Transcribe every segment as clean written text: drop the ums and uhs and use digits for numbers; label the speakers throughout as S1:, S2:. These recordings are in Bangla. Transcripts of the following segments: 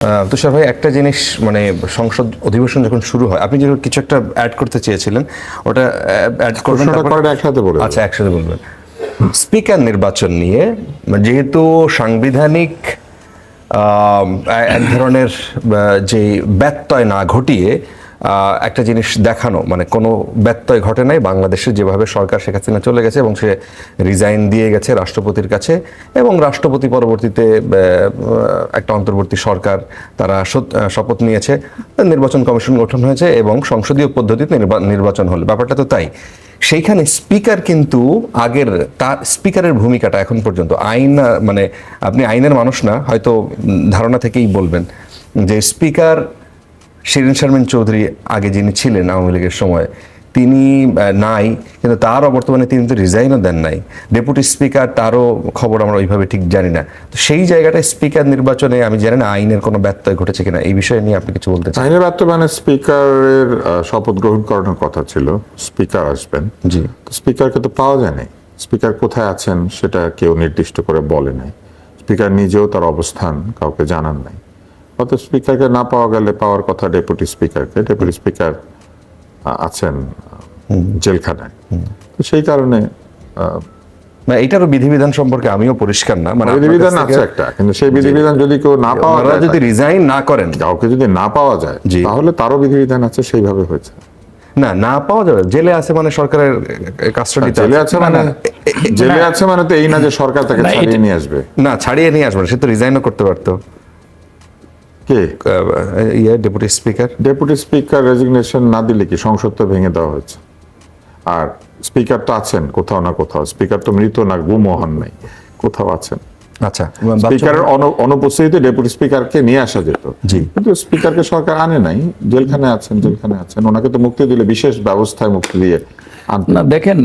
S1: তুষার ভাই, একটা জিনিস মানে সংসদ অধিবেশন যখন শুরু হয়, আপনি যে কিছু একটা অ্যাড করতে চেয়েছিলেন, ওটা অ্যাড করবেন
S2: একসাথে বলবেন?
S1: আচ্ছা, একসাথে বলবেন। স্পিকার নির্বাচন নিয়ে যেহেতু সাংবিধানিক এক ধরনের যে ব্যত্যয় না ঘটিয়ে একটা জিনিস দেখানো, মানে কোনো ব্যত্যয় ঘটে নাই বাংলাদেশে, যেভাবে সরকার শেখ হাসিনা চলে গেছে এবং সে রিজাইন দিয়ে গেছে রাষ্ট্রপতির কাছে, এবং রাষ্ট্রপতি পরবর্তীতে একটা অন্তর্বর্তী সরকার তারা শপথ নিয়েছে, নির্বাচন কমিশন গঠন হয়েছে এবং সংসদীয় পদ্ধতিতে নির্বাচন হলো, ব্যাপারটা তো তাই। সেইখানে স্পিকার কিন্তু আগের তার স্পিকারের ভূমিকাটা এখন পর্যন্ত আইন, মানে আপনি আইনের মানুষ না, হয়তো ধারণা থেকেই বলবেন যে স্পিকার শিরিন শারমিন চৌধুরী আগে যিনি ছিলেন আওয়ামী লীগের সময়, তিনি নাই, কিন্তু তারও বর্তমানে তিনি তো রিজাইনও দেন নাই। ডেপুটি স্পিকার, তারও খবর আমরা ওইভাবে ঠিক জানি না। তো সেই জায়গাটায় স্পিকার নির্বাচনে আমি জানি না আইনের কোনো ব্যত্যয় ঘটেছে কিনা, এই বিষয়ে নিয়ে আপনি কিছু বলতে চান?
S2: আইনের ব্যত্যয় মানে স্পিকারের শপথ গ্রহণ করানোর কথা ছিল, স্পিকার আসবেন।
S1: জি,
S2: স্পিকারকে তো পাওয়া যায়নি। স্পিকার কোথায় আছেন সেটা কেউ নির্দিষ্ট করে বলে নাই। স্পিকার নিজেও তার অবস্থান কাউকে জানান নাই। অর্থাৎ স্পিকারকে না পাওয়া গেলে পাওয়ার কথা ডেপুটি স্পিকারকে। ডেপুটি স্পিকার আছেন জেলখানায়। তো সেই কারণে
S1: এইটারও বিধিবিধান সম্পর্কে আমিও পরিষ্কার না, মানে
S2: বিধিবিধান আছে একটা, কিন্তু সেই বিধিবিধান যদি কেউ না পাওয়া যায়,
S1: যদি রিজাইন না করেন,
S2: কাউকে যদি না পাওয়া যায়, তাহলে তারও বিধিবিধান আছে, সেইভাবে হয়েছে।
S1: না পাওয়া যাবে, জেলে আছে মানে সরকারের কাস্টডিতে
S2: জেলে আছে, মানে জেলে আছে মানে তো এই না যে সরকার তাকে ছাড়িয়ে নিয়ে আসবে।
S1: না, ছাড়িয়ে নিয়ে আসবে, সে তো রিজাইনও করতে পারতো।
S2: কে?
S1: Deputy speaker.
S2: Deputy speaker resignation না দিলে কি সংসদ তো ভেঙে দেওয়া হয়েছে? আর স্পিকার তো আছেন কোথাও না কোথাও। স্পিকার তো মৃত না, গুমও হন নাই, কোথাও আছেন।
S1: আচ্ছা,
S2: স্পিকারের অনুপস্থিতিতে ডেপুটি স্পিকারকে নিয়ে আসা যেত, কিন্তু স্পিকারকে সরকার আনে নাই। জেলখানে আছেন। ওনাকে তো মুক্তি দিলে বিশেষ ব্যবস্থায় মুক্তি দিয়ে
S3: না। দেখেন,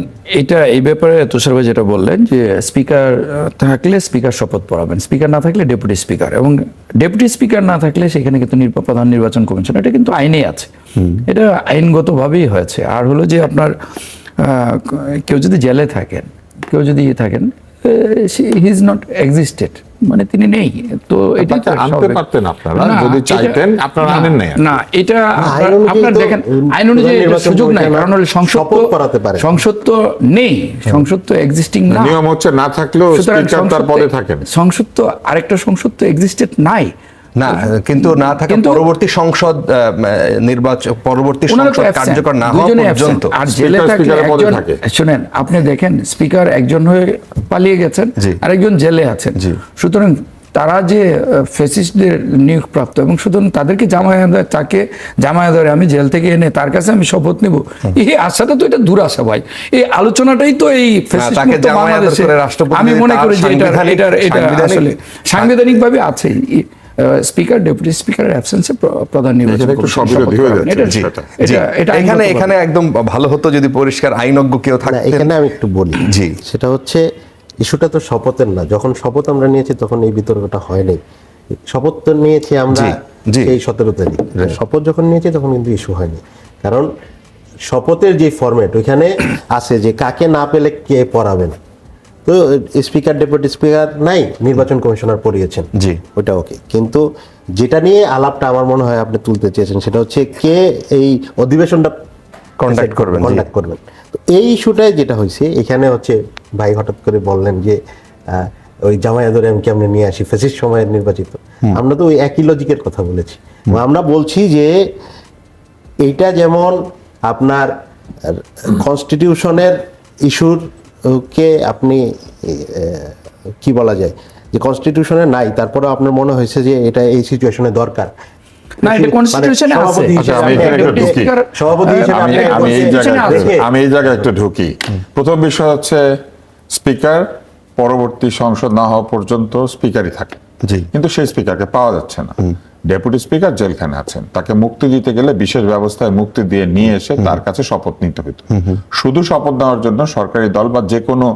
S3: এই ব্যাপারে তুষার ভাই যেটা বললেন যে স্পিকার থাকলে স্পিকার শপথ পড়াবেন, স্পিকার না থাকলে ডেপুটি স্পিকার, এবং ডেপুটি স্পিকার না থাকলে সেখানে কিন্তু প্রধান নির্বাচন কমিশন, এটা কিন্তু আইনেই আছে, এটা আইনগতভাবেই হয়েছে। আর হলো যে আপনার কেউ যদি জেলে থাকেন, হি ইজ নট এক্সিস্টেড, মানে তিনি নেই, তো এটা
S2: আনতে পারতেন আপনারা যদি চাইতেন, আপনারা আনেন নাই।
S3: না, এটা আপনার দেখেন আইন অনুযায়ী সুযোগ নাই, কারণ হলো সংসদ তো নেই, সংসদ তো এক্সিস্টিং না।
S2: নিয়ম হচ্ছে না থাকলেও স্পিকার তার পদে থাকেন।
S3: সংসদ তো আরেকটা সংসদ তো এক্সিস্টেড নাই
S1: না, কিন্তু না থাকে পরবর্তী সংসদ নির্বাচন, পরবর্তী সংসদ কার্যকর না হওয়া পর্যন্ত।
S3: আর জেলে থাকলে একজন, শুনেন, আপনি দেখেন স্পিকার একজন হয়ে পালিয়ে গেছেন, আরেকজন জেলে আছেন, সুতরাং তারা যে ফ্যাসিস্টদের নিয়োগপ্রাপ্ত, এবং সুতরাং তাদেরকে জামায়া ধরে আমি জেল থেকে এনে তার কাছে আমি শপথ নেব, এই আশাটা তো এটা দুরাশা ভাই। এই আলোচনাটাই তো এই আমি মনে করি যে এটা আসলে সাংবিধানিকভাবে আছে। স্পিকার, ডেপুটি স্পিকারের অ্যাবসেন্সে প্রধান নির্বাচন
S1: এখানে একদম ভালো হতো যদি পরিষ্কার আইনজ্ঞ কেউ থাকতেন।
S4: এখানে আমি একটু বলি, সেটা হচ্ছে ইস্যুটা তো শপথের না। যখন শপথ আমরা নিয়েছি তখন এই বিতর্কটা হয়নি। শপথ তো নিয়েছি আমরা এই 17 তারিখ, শপথ যখন নিয়েছি তখন কিন্তু ইস্যু হয়নি, কারণ শপথের যে ফরম্যাট ওইখানে আছে যে কাকে না পেলে কে পড়াবেন। তো স্পিকার, ডেপুটি স্পিকার নাই, নির্বাচন কমিশনার পড়িয়েছেন, ওটা ওকে। কিন্তু যেটা নিয়ে আলাপটা আমার মনে হয় আপনি তুলতে চেয়েছেন, সেটা হচ্ছে কে এই অধিবেশনটা কন্ডাক্ট করবেন। তো এই ইস্যুটাই যেটা হয়েছে এখানে হচ্ছে, ভাই হঠাৎ করে বললেন যে ওই জামায়া ধরে আমি কেমনে নিয়ে আসি, ফ্যাসিস্ট সময়ের নির্বাচিত। আমরা তো ওই একই লজিকের কথা বলেছি। আমরা বলছি যে এইটা যেমন আপনার কনস্টিটিউশনের ইস্যুর কে আপনি কি বলা যায় যে কনস্টিটিউশনে নাই, তারপরে আপনার মনে হয়েছে যে এটা এই সিচুয়েশনে দরকার।
S2: আমি এই জায়গায় একটু ঢুকি। প্রথম বিষয় হচ্ছে স্পিকার পরবর্তী সংসদ না হওয়া পর্যন্ত স্পিকারই থাকে, কিন্তু সেই স্পিকারকে পাওয়া যাচ্ছে না। ডেপুটি স্পিকার জেলখানে আছেন, তাকে মুক্তি দিতে গেলে বিশেষ ব্যবস্থায় মুক্তি দিয়ে নিয়ে এসে তার কাছে শপথ নিতে হতো। শুধু শপথ নেওয়ার জন্য সরকারি দল বা যে কোনো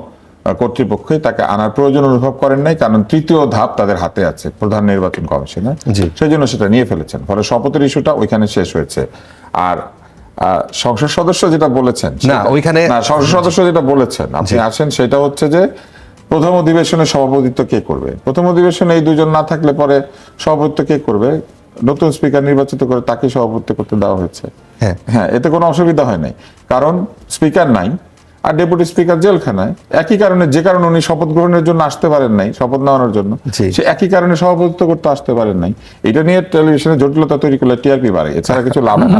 S2: কর্তৃপক্ষই তাকে আনার প্রয়োজন অনুভব করেন নাই, কারণ তৃতীয় ধাপ তাদের হাতে আছে, প্রধান নির্বাচন কমিশনের, সেই জন্য সেটা নিয়ে ফেলেছেন। ফলে শপথের ইস্যুটা ওইখানে শেষ হয়েছে। আর সংসদ সদস্য যেটা বলেছেন, সংসদ সদস্য যেটা বলেছেন আপনি আসেন, সেটা হচ্ছে যে প্রথম অধিবেশনে সভাপতিত্ব কে করবে? প্রথম অধিবেশনে এই দুজন না থাকলে পরে সভাপতিত্ব কে করবে? নতুন স্পিকার নির্বাচিত করে তাকে সভাপতিত্ব করতে দেওয়া হয়েছে। হ্যাঁ, এতে কোনো অসুবিধা হয় নাই, কারণ স্পিকার নাই আর ডেপুটি স্পিকার জেলখানায়। একই কারণে, যে কারণে উনি শপথ গ্রহণের জন্য আসতে পারেন নাই, শপথ নেওয়ানোর জন্য, সে একই কারণে সভাপতিত্ব করতে আসতে পারেন নাই। এটা নিয়ে টেলিভিশনে জটিলতা তৈরি করলে টিআরপি বাড়ে, এছাড়া কিছু লাভ হয় না।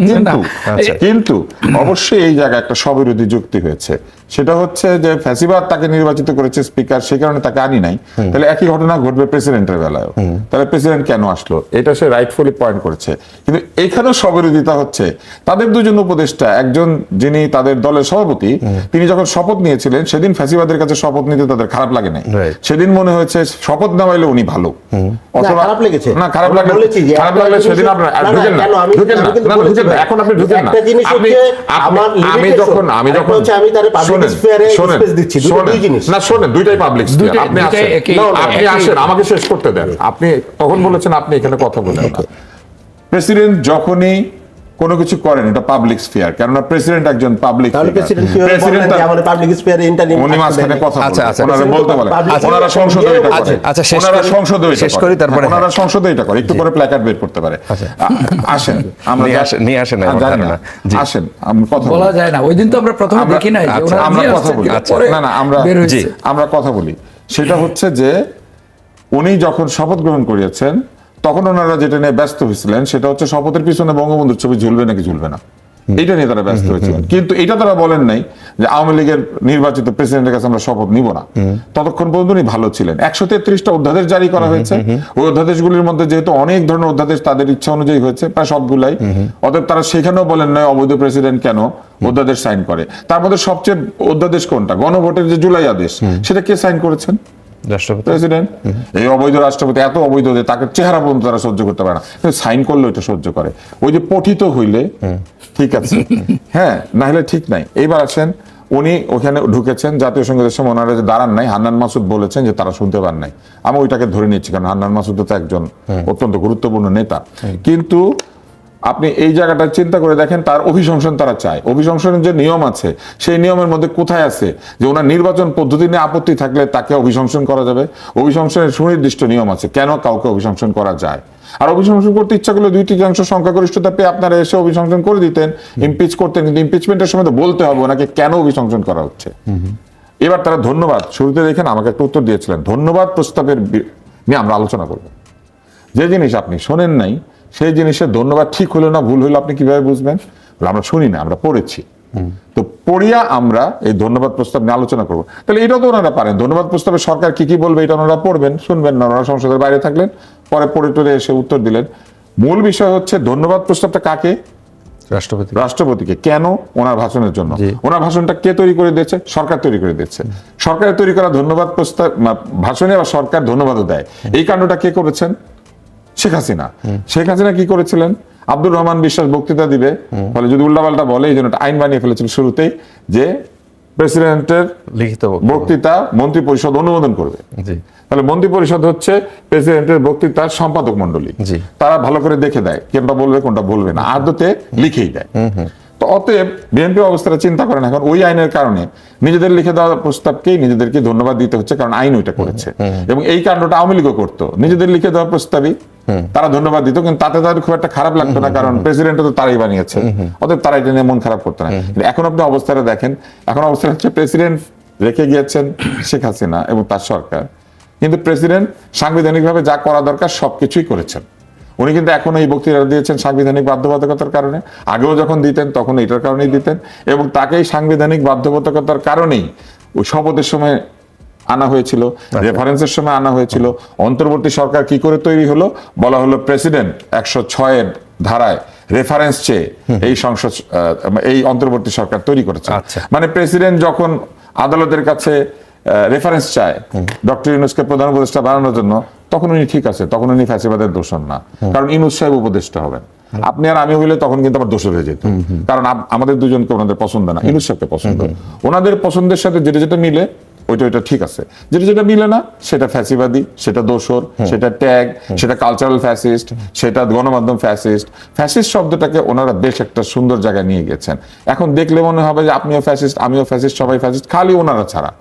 S2: কিন্তু অবশ্যই এই জায়গায় একটা স্ববিরোধী যুক্তি হয়েছে, সেটা হচ্ছে যে ফ্যাসিবাদ তাকে নির্বাচিত করেছে স্পিকার, সেই কারণে তাকে আনি নাই। তাহলে একই ঘটনা ঘটবে প্রেসিডেন্টের বেলায়, তাহলে প্রেসিডেন্ট কেন আসলো? এটা সে রাইটফুলি পয়েন্ট করেছে। কিন্তু এখানেও স্ববিরোধিতা হচ্ছে। তাদের দুজন উপদেষ্টা, একজন যিনি তাদের দলের সভাপতি, তিনি যখন শপথ নিয়েছিলেন সেদিন ফ্যাসিবাদের কাছে শপথ নিতে তাদের খারাপ লাগে নাই। সেদিন মনে হয়েছে শপথ নেওয়াইলে উনি ভালো। অথবা
S4: খারাপ লেগেছে
S2: না, খারাপ লাগলে সেদিন আপনার ঢুকেন না, ঢুকেন না, ঢুকেন না, এখন আপনি ঢুকেন না। আমি যখন শোনেন, দুইটাই পাবলিক স্পিয়ার। আপনি আসেন, আমাকে শেষ করতে দেন। আপনি তখন বলেছেন আপনি এখানে কথা বলেন না। প্রেসিডেন্ট যখনই কোনো কিছু করেন, এটা পাবলিক স্ফিয়ার, কেননা প্রেসিডেন্ট একজন পাবলিক উনি মাঝখানে কথা বলতে বলেন, ওনারা সংসদে এটা করে, ওনারা সংসদে শেষ করি, তারপরে ওনারা সংসদে এটা করে, একটু পরে প্ল্যাকার্ড বের করতে পারে। আসেন, আমরা নিয়ে আসেন, আসেন, আমরা কথা
S3: বলা যায় না। ওই দিন তো আমরা প্রথমে দেখি নাই,
S2: আমরা কথা বলি। না না, আমরা কথা বলি। সেটা হচ্ছে যে উনি যখন শপথ গ্রহণ করিয়েছেন, তখন ওনারা যেটা নিয়ে ব্যস্ত হয়েছিলেন সেটা হচ্ছে শপথের পিছনে বঙ্গবন্ধুর ছবি ঝুলবে নাকি ঝুলবে না, এটা নিয়ে তারা ব্যস্ত হয়েছিলেন। কিন্তু এটা তারা বলেন নাই যে আওয়ামী লীগের নির্বাচিত প্রেসিডেন্টের কাছে আমরা শপথ নিব না। ততক্ষণ পর্যন্ত উনি ভালো ছিলেন। 133টা অধ্যাদেশ জারি করা হয়েছে। ওই অধ্যাদেশগুলির মধ্যে যেহেতু অনেক ধরনের অধ্যাদেশ তাদের ইচ্ছা অনুযায়ী হয়েছে, প্রায় সবগুলাই, অতএব তারা সেখানেও বলেন নয় অবৈধ প্রেসিডেন্ট কেন অধ্যাদেশ সাইন করে। তার মধ্যে সবচেয়ে অধ্যাদেশ কোনটা? গণভোটের যে জুলাই আদেশ, সেটা কে সাইন করেছেন? প্রেসিডেন্ট। এই অবৈধ রাষ্ট্রপতি এত অবৈধ যে তাকে চেহারা পর্যন্ত তারা সহ্য করতে পারে না, সাইন করলে এটা সহ্য করে। ওই যে পঠিত হইলে ঠিক আছে, হ্যাঁ, না হলে ঠিক নাই। এইবার আসেন, উনি ওখানে ঢুকেছেন, জাতীয় সংগীতের সময় ওনারা যে দাঁড়ান নাই, হান্নান মাসুদ বলেছেন যে তারা শুনতে পান নাই। আমি ওইটাকে ধরে নিচ্ছি, কারণ হান্নান মাসুদ তো একজন অত্যন্ত গুরুত্বপূর্ণ নেতা। কিন্তু আপনি এই জায়গাটা চিন্তা করে দেখেন, তার অভিশংসন তারা চায়। অভিশংসনের যে নিয়ম আছে, সেই নিয়মের মধ্যে কোথায় আছে যে ওনার নির্বাচন পদ্ধতি নিয়ে আপত্তি থাকলে তাকে অভিশংসন করা যাবে? অভিশংসনের সুনির্দিষ্ট নিয়ম আছে, কেন কাউকে অভিশংসন করা যায়। আর অভিশংসন করতে ইচ্ছা করলে 2/3 সংখ্যাগরিষ্ঠতা পেয়ে আপনারা এসে অভিশংসন করে দিতেন, ইমপিচ করতেন। কিন্তু ইমপিচমেন্টের সময় তো বলতে হবে ওনাকে কেন অভিশংসন করা হচ্ছে। এবার তারা ধন্যবাদ, শুরুতে দেখেন আমাকে একটা উত্তর দিয়েছিলেন, ধন্যবাদ প্রস্তাবের নিয়ে আমরা আলোচনা করব। যে জিনিস আপনি শোনেন নাই, সেই জিনিসের ধন্যবাদ ঠিক হলো না ভুল হলো আপনি কিভাবে বুঝবেন? আমরা শুনি না, আমরা পড়েছি। তো পড়িয়া আমরা এই ধন্যবাদ প্রস্তাব নিয়ে আলোচনা করবো। তাহলে এটাও তো ওনারা পারেন, ধন্যবাদ প্রস্তাবে সরকার কি কি বলবে এটা ওনারা পড়বেন, শুনবেন না, ওনারা সংসদের বাইরে থাকলেন, পরে পড়ে টরে এসে উত্তর দিলেন। মূল বিষয় হচ্ছে ধন্যবাদ প্রস্তাবটা কাকে? রাষ্ট্রপতিকে। কেন? ওনার ভাষণের জন্য। ওনার ভাষণটা কে তৈরি করে দিয়েছে? সরকার তৈরি করে দিয়েছে। সরকারের তৈরি করা ধন্যবাদ প্রস্তাব ভাষণে আবার সরকার ধন্যবাদও দেয়। এই কাণ্ডটা কে করেছেন? শেখ হাসিনা। শেখ হাসিনা কি করেছিলেন? আব্দুর রহমান বিশ্বাস বক্তৃতা দিবে, ফলে যদি উল্টাপাল্টা বলে, এই জন্য আইন বানিয়ে ফেলেছিল শুরুতেই যে প্রেসিডেন্টের লিখিত বক্তৃতা মন্ত্রী পরিষদ অনুমোদন করবে। তাহলে মন্ত্রী পরিষদ হচ্ছে প্রেসিডেন্টের বক্তৃতার সম্পাদক মন্ডলী, তারা ভালো করে দেখে দেয় কোনটা বলবে কোনটা বলবে না, আদতে লিখেই দেয়। তো অতএব বিএনপি অবস্থাটা চিন্তা করেন, এখন ওই আইনের কারণে নিজেদের লিখে দেওয়া প্রস্তাবকেই নিজেদেরকে ধন্যবাদ দিতে হচ্ছে, কারণ আইন ওইটা করেছে। এবং এই কাণ্ডটা আওয়ামী লীগও করতো, নিজেদের লিখে দেওয়া প্রস্তাবই তারা ধন্যবাদ দিত, কিন্তু তাতে তাদের খুব একটা খারাপ লাগতো না, কারণ প্রেসিডেন্ট তো তারাই বানিয়েছে, অতএব তারা এটা নিয়ে মন খারাপ করতো না। এখন আপনি অবস্থাটা দেখেন, এখন অবস্থা হচ্ছে প্রেসিডেন্ট রেখে গিয়েছেন শেখ হাসিনা এবং তার সরকার, কিন্তু প্রেসিডেন্ট সাংবিধানিকভাবে যা করা দরকার সবকিছুই করেছেন। উনি কিন্তু এখন এই বক্তৃতা দিয়েছেন সাংবিধানিক বাধ্যবাধকতার কারণে, আগেও যখন দিতেন তখন এটার কারণেই দিতেন, এবং তাকেই সাংবিধানিক বাধ্যবাধকতার কারণেই ওই শপথের সময় আনা হয়েছিল, রেফারেন্সের সময় আনা হয়েছিল। অন্তর্বর্তী সরকার কি করে তৈরি হলো? বলা হলো প্রেসিডেন্ট 106 ধারায় রেফারেন্স চেয়ে এই অন্তর্বর্তী সরকার তৈরি করেছে। মানে প্রেসিডেন্ট যখন আদালতের কাছে রেফারেন্স চায় ডক্টর ইউনূসকে প্রধান উপদেষ্টা বানানোর জন্য, তখন উনি ঠিক আছে, তখন উনি ফ্যাসিবাদের দোষর না, কারণ ইউনূস সাহেব উপদেষ্টা হবেন। আপনি আর আমি হইলে তখন কিন্তু আবার দোষর হয়ে যেত, কারণ আমাদের দুজনকে ওনাদের পছন্দ না, ইউনূস সাহেবকে পছন্দ। ওনাদের পছন্দের সাথে যেটা যেটা মিলে ওইটা ওইটা ঠিক আছে, যেটা যেটা মিলে না সেটা ফ্যাসিবাদী, সেটা দোসর, সেটা ট্যাগ, সেটা কালচারাল ফ্যাসিস্ট, সেটা গণমাধ্যম ফ্যাসিস্ট। ফ্যাসিস্ট শব্দটাকে ওনারা বেশ একটা সুন্দর জায়গায় নিয়ে গেছেন। এখন দেখলে মনে হবে যে আপনিও ফ্যাসিস্ট, আমিও ফ্যাসিস্ট, সবাই ফ্যাসিস্ট, খালি ওনারা ছাড়া,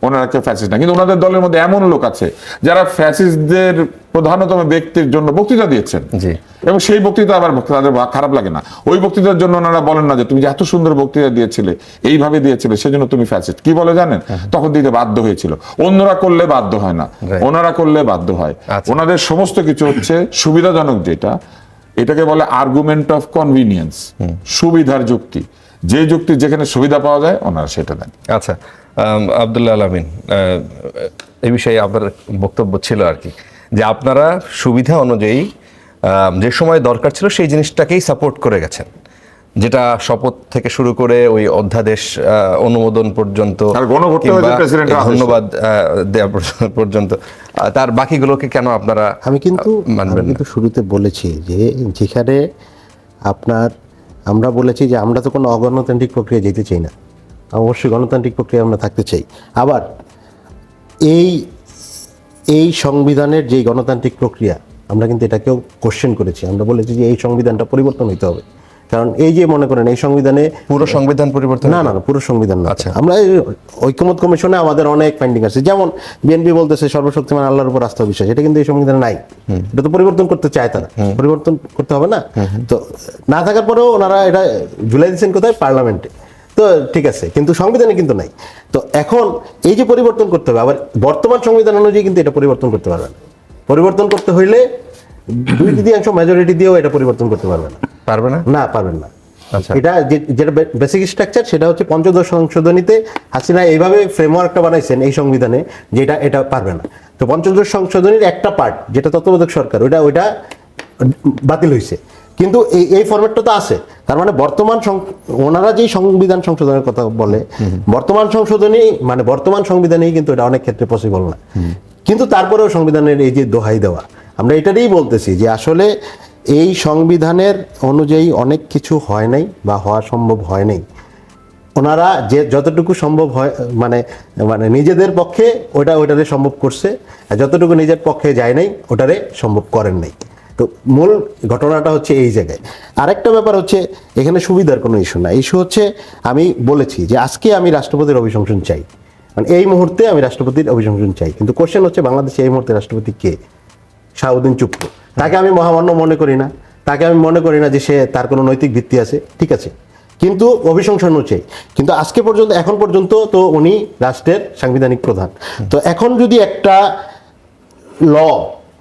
S2: ওনারা কেউ ফ্যাসিস্ট না। কিন্তু ওনাদের দলের মধ্যে এমন লোক আছে যারা ফ্যাসিস্টদের প্রধানতম ব্যক্তির জন্য বক্তৃতা দিয়েছেন, এবং সেই বক্তৃতা আবার তাদের খারাপ লাগে না। ওই বক্তৃতার জন্য ওনারা বলেন না যে তুমি যে এত সুন্দর বক্তৃতা দিয়েছিলে, এইভাবে দিয়েছিলে, সেজন্য তুমি ফ্যাসিস্ট। কি বলে জানেন? তখন দিতে বাধ্য হয়েছিল। অন্যরা করলে বাধ্য হয় না, ওনারা করলে বাধ্য হয়। ওনাদের সমস্ত কিছু হচ্ছে সুবিধাজনক, যেটা এটাকে বলে আর্গুমেন্ট অফ কনভিনিয়েন্স, সুবিধার যুক্তি। যে যুক্তি যেখানে সুবিধা পাওয়া যায় ওনারা সেটা দেন।
S1: আচ্ছা, আব্দুল্লাহ আল আমিন, এই বিষয়ে আপনার বক্তব্য ছিল আর কি, যে আপনারা সুবিধা অনুযায়ী যে সময় দরকার ছিল সেই জিনিসটাকেই সাপোর্ট করে গেছেন, যেটা শপথ থেকে শুরু করে ওই অধ্যাদেশ অনুমোদন পর্যন্ত, ধন্যবাদ দেওয়া পর্যন্ত, তার বাকিগুলোকে কেন আপনারা
S4: আমি কিন্তু শুরুতে বলেছি যে যেখানে আমরা বলেছি যে আমরা তো কোনো অগণতান্ত্রিক প্রক্রিয়া যেতে চাই না, অবশ্যই গণতান্ত্রিক প্রক্রিয়া আমরা থাকতে চাই। আবার এই সংবিধানের যে গণতান্ত্রিক প্রক্রিয়া, আমরা কিন্তু এটাকেও কোশ্চেন করেছি। আমরা বলেছি যে এই সংবিধানটা পরিবর্তন হইতে হবে, কারণ এই যে মনে করেন এই সংবিধানে
S1: পুরো সংবিধান পরিবর্তন,
S4: না, পুরো সংবিধান না। আচ্ছা, আমরা ঐক্যমত কমিশনে আমাদের অনেক ফাইন্ডিং আছে, যেমন বিএনপি বলতেছে সর্বশক্তিমান আল্লাহর উপর আস্থা বিশ্বাস, এটা কিন্তু এই সংবিধানে নাই। এটা তো পরিবর্তন করতে চায় তারা, পরিবর্তন করতে হবে না। তো না থাকার পরেও ওনারা এটা ঝুলাই দিচ্ছেন কোথায়? পার্লামেন্টে। তো ঠিক আছে, কিন্তু সংবিধানে কিন্তু নাই। তো এখন এই যে পরিবর্তন করতে হবে, আবার বর্তমান সংবিধান অনুযায়ী কিন্তু এটা পরিবর্তন করতে পারবে না। পরিবর্তন করতে হইলে 2/3 মেজরিটি দিয়েও এটা পরিবর্তন করতে পারবে না। পারবেন না। এটা যেটা বেসিক স্ট্রাকচার, সেটা হচ্ছে পঞ্চদশ সংশোধনীতে হাসিনা এইভাবে ফ্রেমওয়ার্কটা বানাইছেন এই সংবিধানে, যেটা এটা পারবে না। তো পঞ্চদশ সংশোধনীর একটা পার্ট, যেটা তত্ত্বাবধায়ক সরকার, ওইটা বাতিল হয়েছে, কিন্তু এই ফরম্যাটটা তো আছে। তার মানে ওনারা যেই সংবিধান সংশোধনের কথা বলে, বর্তমান সংবিধানেই কিন্তু এটা অনেক ক্ষেত্রে পসিবল না। কিন্তু তারপরেও সংবিধানের এই যে দোহাই দেওয়া, আমরা এটারই বলতেছি যে আসলে এই সংবিধানের অনুযায়ী অনেক কিছু হয় নাই বা হওয়া সম্ভব হয় নাই। ওনারা যে যতটুকু সম্ভব হয় মানে নিজেদের পক্ষে ওটারে সম্ভব করছে, আর যতটুকু নিজের পক্ষে যায় নাই ওটারে সম্ভব করেন নাই। তো মূল ঘটনাটা হচ্ছে এই জায়গায়। আরেকটা ব্যাপার হচ্ছে, এখানে সুবিধার কোনো ইস্যু না, ইস্যু হচ্ছে আমি বলেছি যে আজকে আমি রাষ্ট্রপতির অভিশংসন চাই, মানে এই মুহূর্তে আমি রাষ্ট্রপতির অভিশংসন চাই। কিন্তু কোশ্চেন হচ্ছে বাংলাদেশে এই মুহূর্তে রাষ্ট্রপতি কে? শাহাবুদ্দিন চুপ্পু। তাকে আমি মহামান্য মনে করি না, তাকে আমি মনে করি না যে তার কোনো নৈতিক ভিত্তি আছে, ঠিক আছে, কিন্তু অভিশংসনও চাই। কিন্তু এখন পর্যন্ত তো উনি রাষ্ট্রের সাংবিধানিক প্রধান। তো এখন যদি একটা ল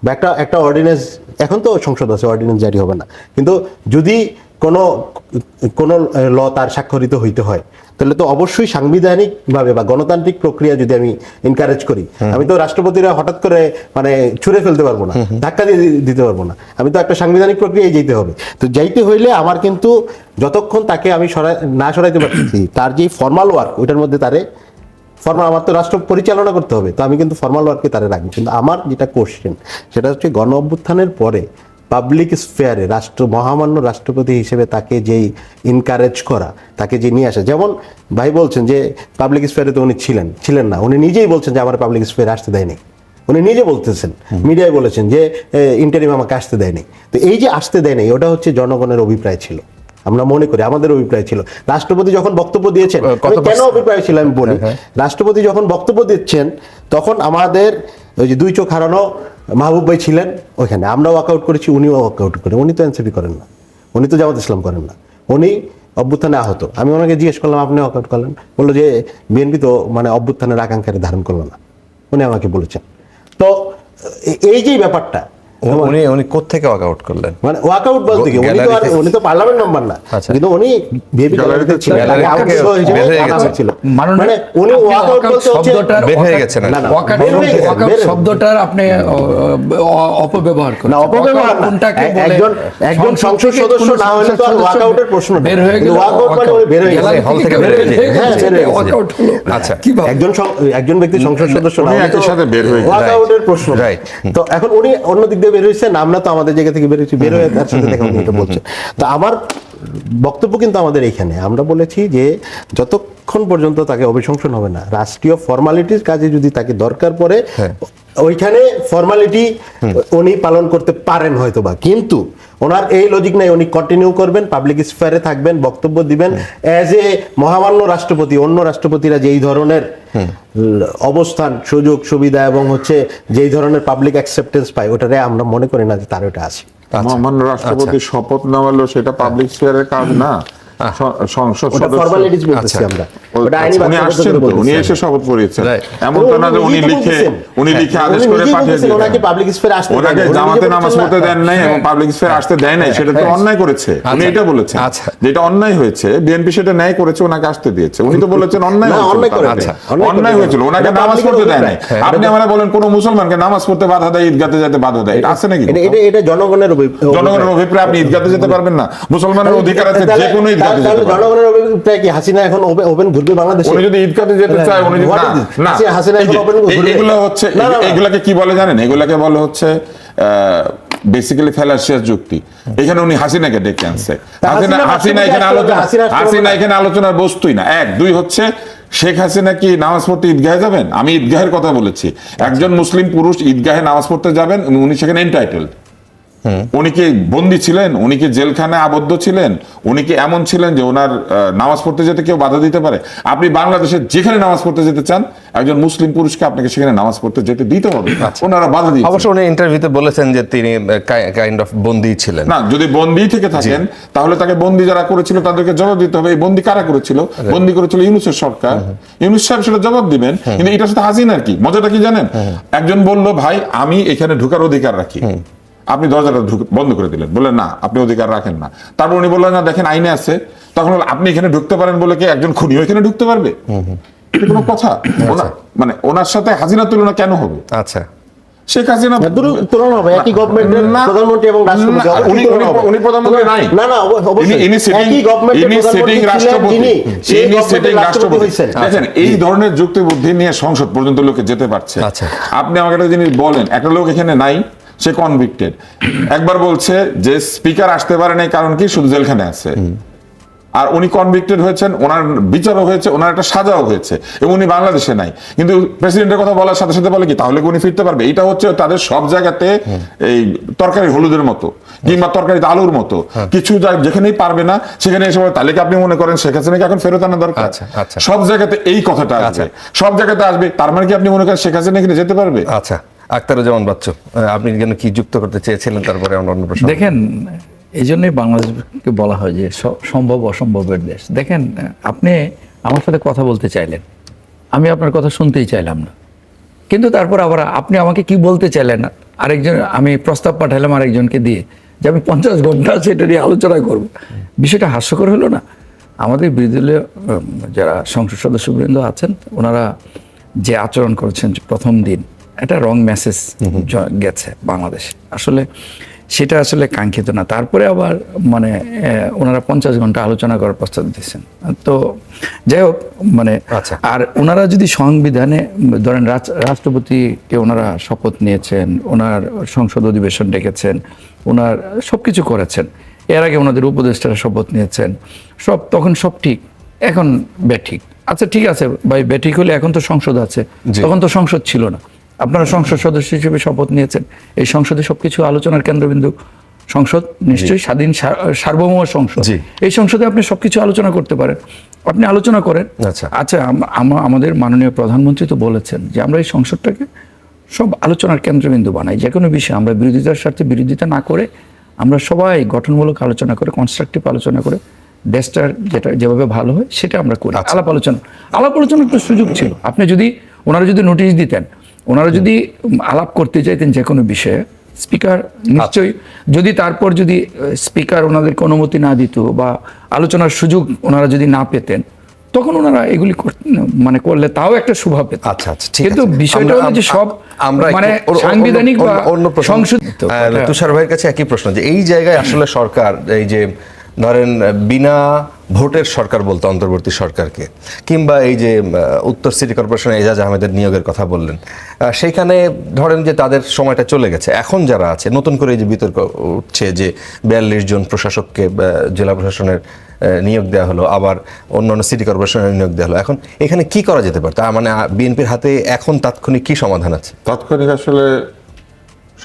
S4: বা একটা অর্ডিন্যান্স, এখন তো সংসদ আছে, অর্ডিন্যান্স জারি হবে না, কিন্তু যদি কোনো ল তার স্বাক্ষরিত হইতে হয়, তাহলে তো অবশ্যই সাংবিধানিকভাবে বা গণতান্ত্রিক প্রক্রিয়া যদি আমি এনকারেজ করি, আমি তো রাষ্ট্রপতিরা হঠাৎ করে ছুঁড়ে ফেলতে পারবো না, ধাক্কা দিয়ে দিতে পারবো না, আমি তো একটা সাংবিধানিক প্রক্রিয়ায় যেতে হবে। তো যাইতে হইলে আমার কিন্তু যতক্ষণ তাকে আমি না সরাইতে পারছি, তার যে ফর্মাল ওয়ার্ক, ওইটার মধ্যে আমার তো রাষ্ট্র পরিচালনা করতে হবে, তো আমি কিন্তু ফর্মাল ওয়ার্ককে তারে রাখবো। কিন্তু আমার যেটা কোশ্চেন, সেটা হচ্ছে গণ অভ্যুত্থানের পরে পাবলিক স্ফেয়ারে মহামান্য রাষ্ট্রপতি হিসেবে তাকে যেই এনকারেজ করা, তাকে যে নিয়ে আসা, যেমন ভাই বলছেন যে পাবলিক স্ফেয়ারে তো উনি ছিলেন না, উনি নিজেই বলছেন যে আমার পাবলিক স্ফেয়ারে আসতে দেয়নি, উনি নিজে বলতেছেন, মিডিয়ায় বলেছেন যে ইন্টারিম আমাকে আসতে দেয়নি। তো এই যে আসতে দেয়নি, ওটা হচ্ছে জনগণের অভিপ্রায় ছিল, আমরা মনে করি আমাদের অভিপ্রায় ছিল। রাষ্ট্রপতি যখন বক্তব্য দিয়েছেন, কেন অভিপ্রায় ছিল আমি বলি, রাষ্ট্রপতি যখন বক্তব্য দিচ্ছেন তখন আমাদের ওই যে 2 চোখ হারানো মাহবুব ভাই ছিলেন ওইখানে, আমরা ওয়াকআউট করেছি, উনিও ওয়াকআউট করেন। উনি তো এনসিপি করেন না, উনি তো জামাত ইসলাম করেন না, উনি অভ্যুত্থানে আহত। আমি ওনাকে জিজ্ঞেস করলাম আপনি ওয়াকআউট করলেন, বললো যে বিএনপি তো অভ্যুত্থানের আকাঙ্ক্ষার ধারণ করলো না, উনি আমাকে বলেছেন। তো এই যে ব্যাপারটা,
S1: উনি কোত্থেকে ওয়াকআউট করলেন?
S4: ওয়াকআউট বলতে কি, উনি তো পার্লামেন্ট মেম্বার না, কিন্তু উনি বিএনপি গ্যালারিতে ছিলেন, উনি ওয়াকআউট বলতে হচ্ছে
S1: বের হয়ে গেছেন।
S3: ওয়াকআউট শব্দটার আপনি অপব্যবহার করেন।
S4: না, অপব্যবহার না, একজন সংসদ সদস্য না হলে তো আর ওয়াকআউটের প্রশ্ন
S3: বের হয়ে গেল,
S4: ওয়াকআউট মানে উনি বের হয়ে গেলেন,
S1: হল থেকে বের হয়ে গেলেন,
S4: হ্যাঁ বের হয়ে
S3: ওয়াকআউট হলো।
S1: আচ্ছা,
S4: একজন ব্যক্তি সংসদ সদস্য না হলে
S2: একই সাথে বের হয়ে গেলেন,
S4: ওয়াকআউটের প্রশ্ন। তো এখন উনি অন্য দিক দিয়ে বের হয়েছেন, আমরা তো আমাদের জায়গা থেকে বের হয়ে তার সাথে দেখা এটা বলছে। তো আমার বক্তব্য কিন্তু আমাদের এইখানে আমরা বলেছি যে যতক্ষণ পর্যন্ত তাকে অভিশংসন হবে না, রাষ্ট্রীয় ফর্মালিটির কাজে যদি তাকে দরকার পড়ে ওইখানে ফর্মালিটি উনি পালন করতে পারেন হয়তোবা, কিন্তু ওনার এই লজিক নাই, উনি কন্টিনিউ করবেন, পাবলিক স্ফেয়ারে থাকবেন, বক্তব্য দিবেন অ্যাজ এ মহামান্য রাষ্ট্রপতি। অন্য রাষ্ট্রপতিরা যেই ধরনের অবস্থান, সুযোগ সুবিধা এবং হচ্ছে যেই ধরনের পাবলিক অ্যাকসেপ্টেন্স পায়, ওটারে আমরা মনে করি না যে তার ওটা আছে।
S2: মহামান্য রাষ্ট্রপতি শপথ নেওয়ালো সেটা পাবলিক স্ফিয়ারের কাজ না, সংসদ সদস্য
S4: ফর্মালিটিস বলতেছি আমরা, ওটা আইনি
S2: উনি আসছেন তো, উনি এসে শপথ করিয়েছেন, এমন তো না যে উনি লিখে আদেশ করে পাঠিয়েছেন।
S4: ওনাকে পাবলিক স্ফিয়ারে আসতে
S2: ওনাকে জামাতে নামাজ পড়তে দেন নাই এবং পাবলিক স্ফিয়ারে আসতে দেয় নাই, সেটা তো অন্যায় করেছে, উনি এটা বলেছেন। যেটা অন্যায় হয়েছে, বিএনপি সেটা ন্যায় করেছে, ওনাকে আসতে দিয়েছে। উনি তো বলেছেন অন্যায় হয়েছিল, ওনাকে নামাজ পড়তে দেয় নাই। আপনি আমরা বলেন কোন মুসলমানকে নামাজ পড়তে বাধা দেয়, ঈদগাতে যেতে বাধা দেয়, এটা আছে নাকি?
S4: এটা জনগণের
S2: অভিপ্রায়। আপনি ঈদগাতে যেতে পারবেন না, মুসলমানের অধিকার আছে যে কোনো ঈদগাতে।
S4: জনগণের অভিপ্রায় কি হাসিনা এখন ওপেন ঘুরবে বাংলাদেশে?
S2: উনি যদি ঈদগাতে যেতে চায়, উনি যদি না,
S4: হাসিনা এখন ওপেন ঘুরবে।
S2: এগুলো হচ্ছে, এগুলাকে কি বলে জানেন? এগুলাকে বলে হচ্ছে বেসিক্যালি ফ্যালাসিয়াস যুক্তি। এখানে উনি হাসিনাকে ডেকে আনছে। হাসিনা এখানে আলোচনার বস্তুই না। এক, দুই হচ্ছে শেখ হাসিনা কি নামাজ পড়তে ঈদগাহে যাবেন? আমি ঈদগাহের কথা বলেছি। একজন মুসলিম পুরুষ ঈদগাহে নামাজ পড়তে যাবেন, উনি সেখানে এন্টাইটেলড। উনি কি বন্দী ছিলেন? উনি কি জেলখানায় আবদ্ধ ছিলেন? উনি কি এমন ছিলেন যে ওনার নামাজ পড়তে যেতে কেউ বাধা দিতে পারে? আপনি বাংলাদেশে যেখানে নামাজ পড়তে যেতে চান, একজন মুসলিম পুরুষকে আপনাকে সেখানে নামাজ পড়তে যেতে দিতে হবে, ওনারা বাধা দিচ্ছেন।
S1: অবশ্য উনি ইন্টারভিউতে বলেছেন যে তিনি কাইন্ড অফ বন্দী ছিলেন।
S2: না, যদি বন্দী থেকে থাকেন তাহলে তাকে বন্দী যারা করেছিল তাদেরকে জবাব দিতে হবে। এই বন্দী কারা করেছিল? বন্দী করেছিল ইউনূসের সরকার। ইউনূস সাহেব সেটা জবাব দিবেন। কিন্তু এটার সাথে হাসিনার কি মজাটা কি জানেন? একজন বলল, ভাই আমি এখানে ঢোকার অধিকার রাখি, আপনি দরজাটা বন্ধ করে দিলেন, বললেন না আপনি অধিকার রাখেন না। তারপর উনি বললেন না দেখেন আইনে আছে। তখন আপনি এখানে ঢুকতে পারেন বলে কি একজন খুনিও এখানে ঢুকতে পারবে? কোনো কথা? মানে ওনার সাথে হাসিনার তুলনা কেন হবে?
S1: আচ্ছা,
S2: শেখ হাসিনা
S4: তুলনা হবে একই গভর্নমেন্টের প্রধানমন্ত্রী এবং রাষ্ট্রপতি।
S2: উনি প্রধানমন্ত্রী নাই,
S4: না না অবশ্যই একই গভর্নমেন্টের প্রধানমন্ত্রী ছিলেন, রাষ্ট্রপতি হয়েছেন।
S2: দেখেন এই ধরনের যুক্তি বুদ্ধি নিয়ে সংসদ পর্যন্ত লোকে যেতে পারছে। আপনি আমাকে একটা জিনিস বলেন, একটা লোক এখানে নাই, সে কনভিক্টেড, একবার বলছে যে স্পিকার আসতে পারে নাই কারণ কি শুধু জেলখানে আছে, আর উনি কনভিক্টেড হয়েছেন, ওনার বিচারও হয়েছে, ওনার একটা সাজাও হয়েছে, এবং উনি বাংলাদেশে নাই। কিন্তু প্রেসিডেন্টের কথা বলার সাথে সাথে বলে কি তাহলে উনি ফিরতে পারবে? এটা হচ্ছে তাদের সব জায়গাতে এই তরকারি হলুদের মতো কিংবা তরকারিতে আলুর মতো, কিছু যেখানেই পারবে না সেখানে এসে বলে তাহলে কি আপনি মনে করেন শেখ হাসিনাকে এখন ফেরত আনা দরকার? সব জায়গাতে এই কথাটা আসবে, সব জায়গাতে আসবে, তার মানে কি আপনি মনে করেন শেখ হাসিনা এখানে যেতে পারবে?
S1: আচ্ছা, আখতারুজ্জামান বাচ্চু, আপনি যেন কি যুক্ত করতে চেয়েছিলেন? তারপরে আমরা অন্য প্রশ্ন।
S3: দেখেন, এই জন্যই বাংলাদেশকে বলা হয় যে সম্ভব অসম্ভবের দেশ। দেখেন, আপনি আমার সাথে কথা বলতে চাইলেন, আমি আপনার কথা শুনতেই চাইলাম না, কিন্তু তারপর আবার আপনি আমাকে কি বলতে চাইলেন আরেকজন, আমি প্রস্তাব পাঠালাম আরেকজনকে দিয়ে যে আমি 50 ঘন্টা সেটা নিয়ে আলোচনা করব। বিষয়টা হাস্যকর হলো না? আমাদের বিরোধী দলীয় যারা সংসদ সদস্যবৃন্দ আছেন, ওনারা যে আচরণ করেছেন প্রথম দিন, একটা রং মেসেজ গেছে বাংলাদেশে। আসলে সেটা আসলে কাঙ্ক্ষিত না। তারপরে আবার মানে ওনারা 50 ঘন্টা আলোচনা করার প্রস্তাব দিচ্ছেন। তো যাই হোক, মানে আর ওনারা যদি সংবিধানে ধরেন রাষ্ট্রপতিকে ওনারা শপথ নিয়েছেন, ওনার সংসদ অধিবেশন ডেকেছেন, ওনার সবকিছু করেছেন, এর আগে ওনাদের উপদেষ্টারা শপথ নিয়েছেন, তখন সব ঠিক, এখন ব্যাঠিক। আচ্ছা ঠিক আছে ভাই, ব্যাঠিক হলে এখন তো সংসদ আছে, তখন তো সংসদ ছিল না। আপনারা সংসদ সদস্য হিসেবে শপথ নিয়েছেন, এই সংসদে সবকিছু আলোচনার কেন্দ্রবিন্দু সংসদ, নিশ্চয়ই স্বাধীন সার্বভৌম সংসদ। এই সংসদে আপনি সবকিছু আলোচনা করতে পারেন, আপনি আলোচনা করেন। আচ্ছা, আমাদের মাননীয় প্রধানমন্ত্রী তো বলেছেন যে আমরা এই সংসদটাকে সব আলোচনার কেন্দ্রবিন্দু বানাই, যে কোনো বিষয়ে আমরা বিরোধিতার স্বার্থে বিরোধিতা না করে আমরা সবাই গঠনমূলক আলোচনা করে, কনস্ট্রাকটিভ আলোচনা করে দেশটার যেটা যেভাবে ভালো হয় সেটা আমরা করি। আলাপ আলোচনার একটা সুযোগ ছিল। ওনারা যদি নোটিশ দিতেন, ওনারা যদি আলাপ করতে চাইতেন যে কোনো বিষয়ে, স্পিকার নিশ্চয়ই, যদি তারপর যদি স্পিকার ওনাদেরকে অনুমতি না দিত বা আলোচনার সুযোগ ওনারা যদি না পেতেন, তখন ওনারা এগুলি মানে করলে তাও একটা শোভা পেত।
S1: আচ্ছা,
S3: কিন্তু বিষয়টা হলো যে সব আমরা মানে সাংবিধানিক বা সংসদ।
S1: তুষার ভাইয়ের কাছে একই প্রশ্ন, যে এই জায়গায় আসলে সরকার এই যে ধরেন বিনা ভোটের সরকার বলতো অন্তর্বর্তী সরকারকে, কিংবা এই যে উত্তর সিটি কর্পোরেশনে এজাজ আহমেদের নিয়োগের কথা বললেন, সেইখানে ধরেন যে তাদের সময়টা চলে গেছে। এখন যারা আছে নতুন করে এই যে বিতর্ক উঠছে যে 42 জন প্রশাসককে জেলা প্রশাসনের নিয়োগ দেওয়া হলো, আবার অন্যান্য সিটি কর্পোরেশনের নিয়োগ দেওয়া হলো। এখন এখানে কি করা যেতে পারে? তার মানে বিএনপির হাতে এখন তাৎক্ষণিক কি সমাধান আছে?
S2: তাৎক্ষণিক আসলে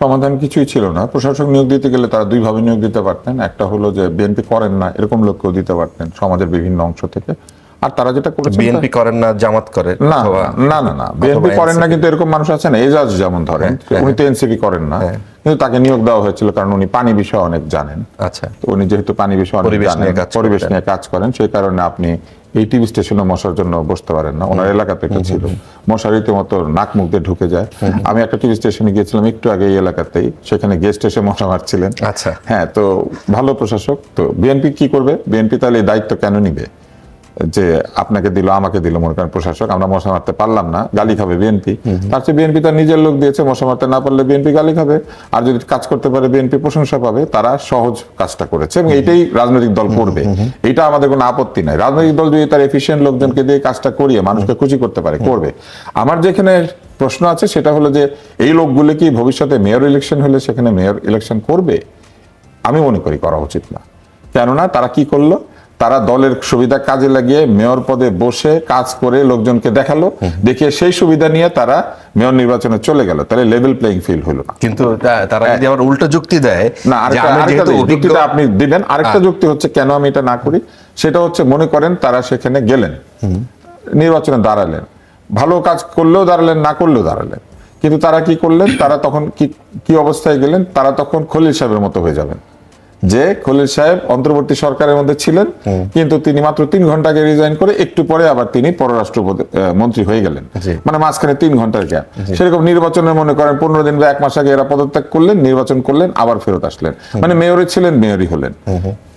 S2: সমাধান কিছুই ছিল না। প্রশাসক নিয়োগ দিতে গেলে তারা দুইভাবে নিয়োগ দিতে পারতেন। একটা হলো যে বিএনপি করেন না এরকম লোককেও দিতে পারতেন সমাজের বিভিন্ন অংশ থেকে। আর তারা যেটা করেছে,
S1: বিএনপি করেন না, জামাত করে
S2: না না না না, বিএনপি করেন না, কিন্তু এরকম মানুষ আছে না, এজাজ যেমন ধরেন, উনি তো এনসিপি করেন না, কিন্তু তাকে নিয়োগ দেওয়া হয়েছিল কারণ উনি পানি বিষয়ে অনেক জানেন।
S1: আচ্ছা,
S2: তো উনি যেহেতু পানি বিষয়ে অনেক জানেন, পরিবেশ নিয়ে কাজ করেন, সেই কারণে আপনি এই টিভি স্টেশনে মশার জন্য বসতে পারেন না। ওনার এলাকাতে একটা ছিল, মশা রীতিমতো নাক মুখ দিয়ে ঢুকে যায়। আমি একটা টিভি স্টেশনে গিয়েছিলাম একটু আগে এই এলাকাতেই, সেখানে গেস্ট এসে মশা মারছিলেন।
S1: আচ্ছা,
S2: হ্যাঁ, তো ভালো প্রশাসক। তো বিএনপি কি করবে? বিএনপি তাহলে এই দায়িত্ব কেন নিবে যে আপনাকে দিল আমাকে দিল, মনে করেন প্রশাসক, আমরা মশা মারতে পারলাম না, গালি খাবে বিএনপি। তার চেয়ে বিএনপি তার নিজের লোক দিয়েছে, মশা মারতে না পারলে বিএনপি গালি খাবে, আর যদি কাজ করতে পারে বিএনপি প্রশংসা পাবে। তারা সহজ কাজটা করেছে এবং এটাই রাজনৈতিক দল করবে, এটা আমাদের কোনো আপত্তি নাই। রাজনৈতিক দল যদি তার এফিশিয়েন্ট লোকজনকে দিয়ে কাজটা করিয়ে মানুষকে খুশি করতে পারে, করবে। আমার যেখানে প্রশ্ন আছে সেটা হলো যে এই লোকগুলো কি ভবিষ্যতে মেয়র ইলেকশন হলে সেখানে মেয়র ইলেকশন করবে? আমি মনে করি করা উচিত না। কেননা তারা কি করলো? তারা দলের সুবিধা কাজে লাগিয়ে মেয়র পদে বসে কাজ করে লোকজনকে দেখালো, দেখিয়ে সেই সুবিধা নিয়ে তারা মেয়র নির্বাচনে চলে গেল। তাহলে লেভেল প্লেইং ফিল্ড হলো না।
S1: কিন্তু তারা যদি আবার উল্টো যুক্তি দেয়,
S2: না, আরেকটা যুক্তিটা আপনি দিবেন, আরেকটা যুক্তি হচ্ছে কেন আমি এটা না করি, সেটা হচ্ছে মনে করেন তারা সেখানে গেলেন, নির্বাচনে দাঁড়ালেন, ভালো কাজ করলেও দাঁড়ালেন, না করলেও দাঁড়ালেন, কিন্তু তারা কি করলেন? তারা তখন কি অবস্থায় গেলেন? তারা তখন খলিল সাহেবের মতো হয়ে যাবেন, যে খলিল সাহেব অন্তর্বর্তী সরকারের মধ্যে ছিলেন, কিন্তু তিনি মাত্র 3 ঘন্টা আগে রিজাইন করে একটু পরে আবার তিনি পররাষ্ট্র মন্ত্রী হয়ে গেলেন, মানে মাঝখানে 3 ঘন্টার গ্যাপ। সেরকম নির্বাচনের মনে করেন 15 দিন বা 1 মাস আগে এরা পদত্যাগ করলেন, নির্বাচন করলেন, আবার ফেরত আসলেন, মানে মেয়রই ছিলেন মেয়রই হলেন।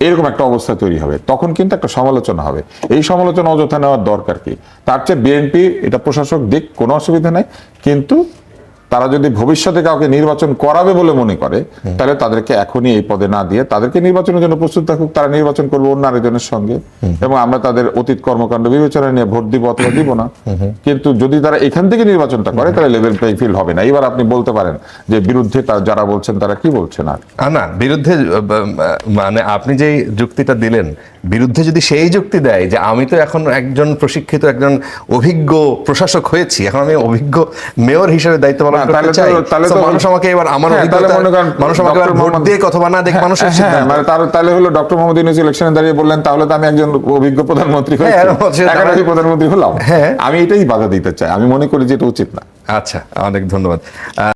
S2: এরকম একটা অবস্থা তৈরি হবে, তখন কিন্তু একটা সমালোচনা হবে। এই সমালোচনা অযথা নেওয়ার দরকার কি? তার চেয়ে বিএনপি এটা প্রশাসক দিক, কোনো অসুবিধা নাই, কিন্তু তারা যদি ভবিষ্যতে কাউকে নির্বাচন করাবে বলে মনে করে, তাহলে তাদেরকে এখনই এই পদে না দিয়ে তাদেরকে নির্বাচনের জন্য প্রস্তুত থাকুক। তারা নির্বাচন করবে অন্য আরেকজনের সঙ্গে, এবং আমরা তাদের অতীত কর্মকাণ্ড বিবেচনা নিয়ে ভোট দিব অথবা দিব না। কিন্তু যদি তারা এখান থেকে নির্বাচনটা করে, তাহলে লেভেল প্লেইং ফিল্ড হবে না। এবার আপনি বলতে পারেন যে বিরুদ্ধে যারা বলছেন তারা কি বলছেন। আর
S1: না, বিরুদ্ধে মানে আপনি যে যুক্তিটা দিলেন, বিরুদ্ধে যদি সেই যুক্তি দেয় যে আমি তো এখন একজন প্রশিক্ষিত, একজন অভিজ্ঞ প্রশাসক হয়েছি, এখন আমি অভিজ্ঞ মেয়র হিসেবে দায়িত্ব পালন করতে চাই, তাহলে তো মানুষ আমাকে এবার আমার মানুষ আমাকে ভোট দিয়ে অথবা না দেখে মানুষের সিদ্ধান্ত।
S2: মানে তাহলে হলো ডক্টর মোহাম্মদ ইউনূস ইলেকশনে দাঁড়িয়ে বললেন তাহলে তো আমি একজন অভিজ্ঞ প্রধানমন্ত্রী হয়েছি, একাডেমি প্রধানমন্ত্রী হলাম। আমি এটাই বাধা দিতে চাই, আমি মনে করি যে এটা উচিত না।
S1: আচ্ছা, অনেক ধন্যবাদ।